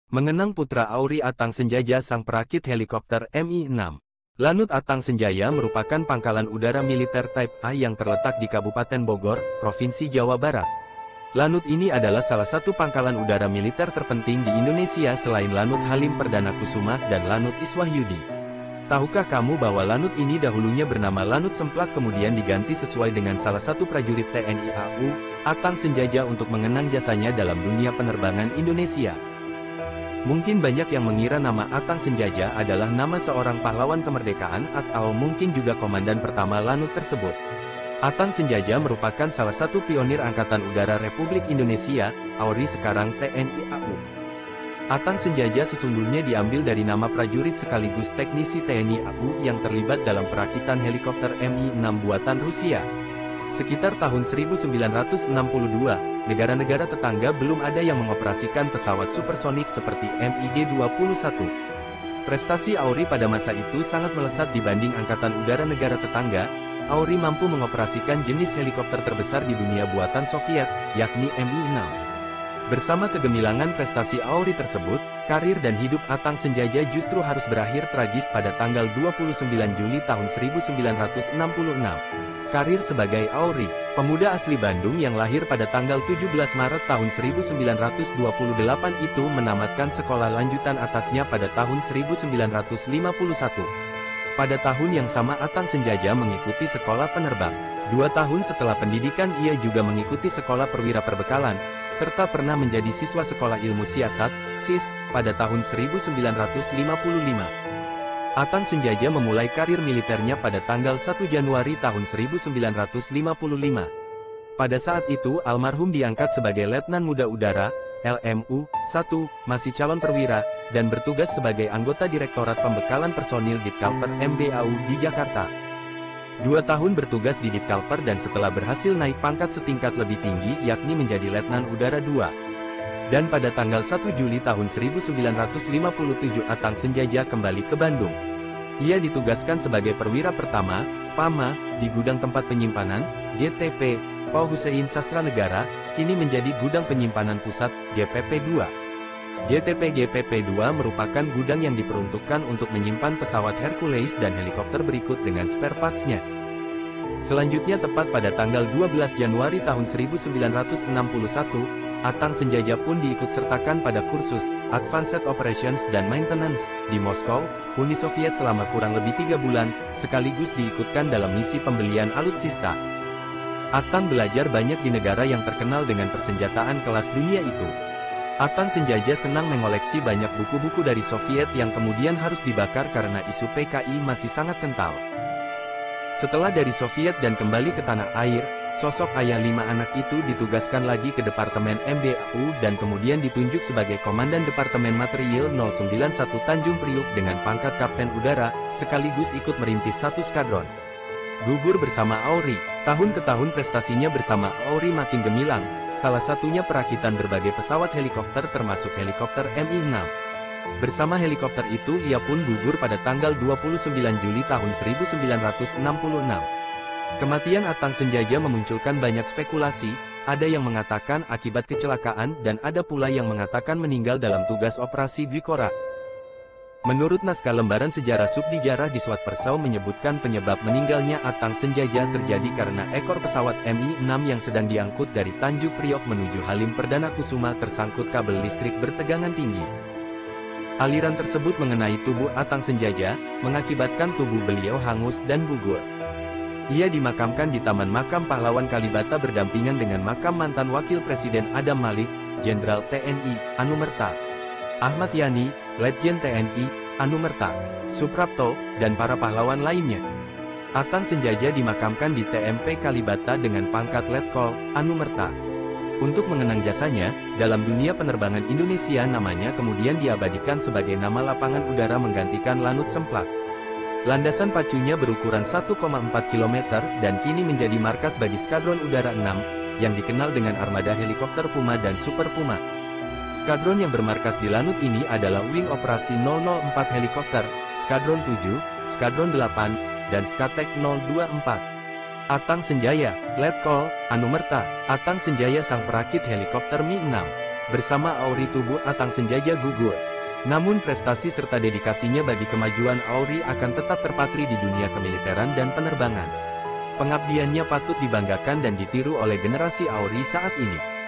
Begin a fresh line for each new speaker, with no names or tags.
Mengenang Putra Auri Atang Senjaya sang perakit helikopter Mi-6. Lanut Atang Senjaya merupakan pangkalan udara militer Type A yang terletak di Kabupaten Bogor, Provinsi Jawa Barat. Lanut ini adalah salah satu pangkalan udara militer terpenting di Indonesia selain Lanut Halim Perdana Kusuma dan Lanut Iswahyudi. Tahukah kamu bahwa lanut ini dahulunya bernama Lanut Semplak kemudian diganti sesuai dengan salah satu prajurit TNI AU, Atang Senjaya untuk mengenang jasanya dalam dunia penerbangan Indonesia. Mungkin banyak yang mengira nama Atang Senjaya adalah nama seorang pahlawan kemerdekaan atau mungkin juga komandan pertama lanut tersebut. Atang Senjaya merupakan salah satu pionir Angkatan Udara Republik Indonesia, AURI sekarang TNI AU. Atang Senjaya sesungguhnya diambil dari nama prajurit sekaligus teknisi TNI AU yang terlibat dalam perakitan helikopter Mi-6 buatan Rusia. Sekitar tahun 1962, negara-negara tetangga belum ada yang mengoperasikan pesawat supersonik seperti MiG-21. Prestasi AURI pada masa itu sangat melesat dibanding angkatan udara negara tetangga. AURI mampu mengoperasikan jenis helikopter terbesar di dunia buatan Soviet, yakni Mi-6. Bersama kegemilangan prestasi AURI tersebut, karir dan hidup Atang Senjaya justru harus berakhir tragis pada tanggal 29 Juli tahun 1966. Karir sebagai AURI, pemuda asli Bandung yang lahir pada tanggal 17 Maret tahun 1928 itu menamatkan sekolah lanjutan atasnya pada tahun 1951. Pada tahun yang sama Atang Senjaya mengikuti sekolah penerbang. 2 tahun setelah pendidikan ia juga mengikuti sekolah perwira perbekalan, serta pernah menjadi siswa sekolah ilmu siasat, SIS, pada tahun 1955. Atang Senjaya memulai karir militernya pada tanggal 1 Januari tahun 1955. Pada saat itu almarhum diangkat sebagai Letnan Muda Udara, LMU, 1, masih calon perwira, dan bertugas sebagai anggota Direktorat Pembekalan Personil Ditkalper MBAU di Jakarta. 2 tahun bertugas di Ditkalper dan setelah berhasil naik pangkat setingkat lebih tinggi yakni menjadi Letnan Udara 2. Dan pada tanggal 1 Juli tahun 1957 Atang Senjaya kembali ke Bandung. Ia ditugaskan sebagai perwira pertama, PAMA, di Gudang Tempat Penyimpanan, GTP, Paul Hussein Sastra Negara, kini menjadi Gudang Penyimpanan Pusat, GPP-2. GTP-GPP-2 merupakan gudang yang diperuntukkan untuk menyimpan pesawat Hercules dan helikopter berikut dengan spare parts-nya. Selanjutnya tepat pada tanggal 12 Januari tahun 1961, Atang Senjaya pun diikutsertakan pada kursus Advanced Operations dan Maintenance di Moskow, Uni Soviet selama kurang lebih 3 bulan, sekaligus diikutkan dalam misi pembelian alutsista. Atang belajar banyak di negara yang terkenal dengan persenjataan kelas dunia itu. Atang Senjaya senang mengoleksi banyak buku-buku dari Soviet yang kemudian harus dibakar karena isu PKI masih sangat kental. Setelah dari Soviet dan kembali ke tanah air, sosok ayah 5 anak itu ditugaskan lagi ke Departemen MBAU dan kemudian ditunjuk sebagai Komandan Departemen Materiel 091 Tanjung Priuk dengan pangkat Kapten Udara, sekaligus ikut merintis 1 skadron. Gugur bersama AURI, tahun ke tahun prestasinya bersama AURI makin gemilang, salah satunya perakitan berbagai pesawat helikopter termasuk helikopter Mi-6. Bersama helikopter itu ia pun gugur pada tanggal 29 Juli tahun 1966. Kematian Atang Senjaya memunculkan banyak spekulasi, ada yang mengatakan akibat kecelakaan dan ada pula yang mengatakan meninggal dalam tugas operasi Gwikora. Menurut naskah lembaran sejarah Subdijarah di Swat Persau menyebutkan penyebab meninggalnya Atang Senjaya terjadi karena ekor pesawat Mi-6 yang sedang diangkut dari Tanjung Priok menuju Halim Perdana Kusuma tersangkut kabel listrik bertegangan tinggi. Aliran tersebut mengenai tubuh Atang Senjaya, mengakibatkan tubuh beliau hangus dan gugur. Ia dimakamkan di Taman Makam Pahlawan Kalibata berdampingan dengan makam mantan Wakil Presiden Adam Malik, Jenderal TNI, Anumerta Ahmad Yani, Letjen TNI, Anumerta Suprapto, dan para pahlawan lainnya. Atang Senjaya dimakamkan di TMP Kalibata dengan pangkat Letkol, Anumerta. Untuk mengenang jasanya, dalam dunia penerbangan Indonesia namanya kemudian diabadikan sebagai nama lapangan udara menggantikan Lanut Semplak. Landasan pacunya berukuran 1,4 km dan kini menjadi markas bagi Skadron Udara 6, yang dikenal dengan armada helikopter Puma dan Super Puma. Skadron yang bermarkas di lanut ini adalah Wing Operasi 004 Helikopter, Skadron 7, Skadron 8, dan Skatek 024. Atang Senjaya, Letkol, Anumerta, Atang Senjaya sang perakit helikopter Mi-6. Bersama Auri tubuh Atang Senjaya gugur. Namun prestasi serta dedikasinya bagi kemajuan Auri akan tetap terpatri di dunia kemiliteran dan penerbangan. Pengabdiannya patut dibanggakan dan ditiru oleh generasi Auri saat ini.